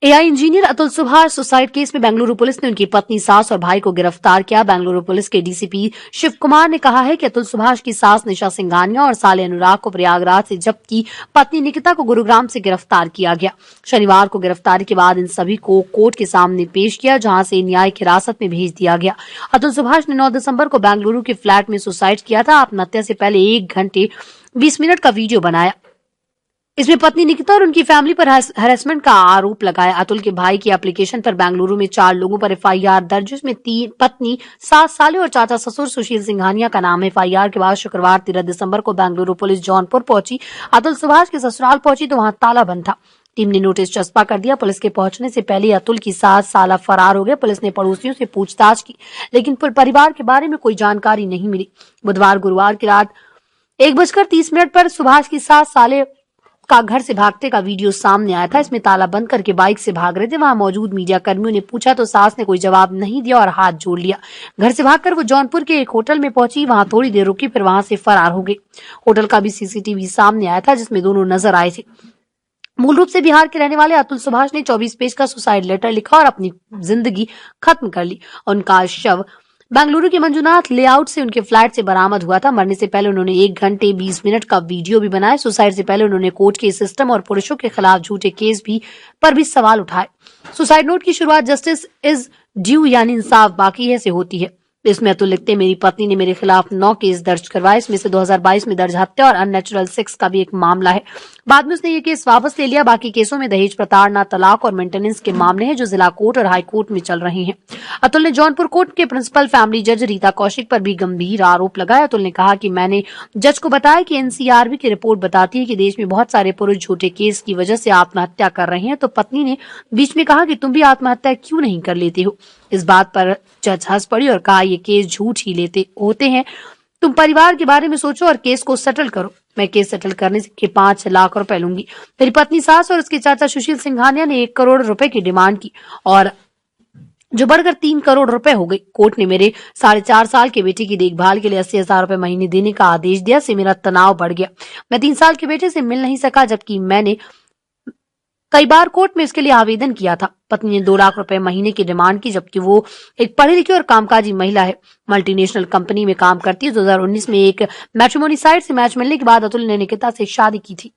AI engineer Atul Subhash suicide case में Bengaluru police ने उनकी पत्नी, सास और भाई को गिरफ्तार किया। बेंगलुरु पुलिस के डीसीपी शिव कुमार ने कहा है कि अतुल सुभाष की सास निशा सिंघानिया और साले अनुराग को प्रयागराज से जब्त की, पत्नी निकिता को गुरुग्राम से गिरफ्तार किया गया। शनिवार को गिरफ्तारी के बाद इन सभी को कोर्ट के सामने पेश किया, जहां से न्यायिक हिरासत में भेज दिया गया। अतुल सुभाष ने 9 दिसंबर को बेंगलुरु के फ्लैट में सुसाइड किया था। आत्महत्या से पहले 1 घंटे 20 मिनट का वीडियो बनाया। इसमें पत्नी निकिता और उनकी फैमिली पर हैरेसमेंट का आरोप लगाया। अतुल के भाई की एप्लीकेशन पर बेंगलुरु में 4 लोगों पर एफआईआर दर्ज, जिसमें 3 पत्नी, 7 साले और चाचा ससुर सुशील सिंघानिया का नाम है। एफआईआर के बाद शुक्रवार 13 दिसंबर को बेंगलुरु पुलिस जौनपुर पहुंची। अतुल सुभाष के ससुराल पहुंची तो वहां ताला बंद था। टीम ने नोटिस चस्पा कर दिया। पुलिस के पहुंचने से पहले अतुल की सास साला फरार हो गए। पुलिस ने पड़ोसियों से पूछताछ की, लेकिन परिवार के बारे में कोई जानकारी नहीं मिली। बुधवार गुरुवार की रात 1:30 पर सुभाष की सास साले का घर से भागते का वीडियो सामने आया था। इसमें ताला बंद करके बाइक से भाग रहे थे। वहां मौजूद मीडिया कर्मियों ने पूछा तो सास ने कोई जवाब नहीं दिया और हाथ जोड़ लिया। घर से भागकर वो जौनपुर के एक होटल में पहुंची, वहां थोड़ी देर रुकी, फिर वहां से फरार हो गई। होटल का भी सीसीटीवी सामने आया था, जिसमें दोनों नजर आए थे। मूल रूप से बिहार के रहने वाले अतुल सुभाष ने 24 पेज का सुसाइड लेटर लिखा और अपनी जिंदगी खत्म कर ली। उनका शव बेंगलुरु के मंजुनाथ लेआउट से उनके फ्लैट से बरामद हुआ था। मरने से पहले उन्होंने 1 घंटे 20 मिनट का वीडियो भी बनाया। सुसाइड से पहले उन्होंने कोर्ट के सिस्टम और पुरुषों के खिलाफ झूठे केस पर भी सवाल उठाए। सुसाइड नोट की शुरुआत जस्टिस इज ड्यू यानी इंसाफ बाकी है से होती है। इसमें अतुल लिखते, मेरी पत्नी ने मेरे खिलाफ 9 केस दर्ज करवाए। इसमें से 2022 में दर्ज हत्या और अननेचुरल सेक्स का भी एक मामला है। बाद में उसने ये केस वापस ले लिया। बाकी केसों में दहेज, प्रताड़ना, तलाक और मेंटेनेंस के मामले हैं, जो जिला कोर्ट और हाई कोर्ट में चल रहे हैं। अतुल ने जौनपुर कोर्ट के प्रिंसिपल फैमिली जज रीता कौशिक पर भी गंभीर आरोप लगाया। अतुल ने कहा कि मैंने जज को बताया कि एनसीआरबी की रिपोर्ट बताती है कि देश में बहुत सारे पुरुष झूठे केस की वजह से आत्महत्या कर रहे हैं। तो पत्नी ने बीच में कहा कि तुम भी आत्महत्या क्यों नहीं कर लेते हो। इस बात पर जज हंस पड़ी और कहा, ये केस झूठ ही लेते होते हैं, तुम परिवार के बारे में सोचो और केस को सेटल करो। मैं केस सेटल करने के 5 लाख रुपए लूंगी। मेरी पत्नी, सास और उसके चाचा सुशील सिंघानिया ने 1 करोड़ रुपए की डिमांड की, और जो बढ़कर 3 करोड़ रुपए हो गई। कोर्ट ने मेरे 4.5 साल के बेटे की देखभाल के लिए 80,000 रुपए महीने देने का आदेश दिया। से मेरा तनाव बढ़ गया। मैं 3 साल के बेटे से मिल नहीं सका, जबकि मैंने कई बार कोर्ट में इसके लिए आवेदन किया था। पत्नी ने 2 लाख रुपए महीने की डिमांड की, जबकि वो एक पढ़ी लिखी और कामकाजी महिला है, मल्टीनेशनल कंपनी में काम करती है। 2019 में एक मैट्रिमोनी साइट से मैच मिलने के बाद अतुल ने निकिता से शादी की थी।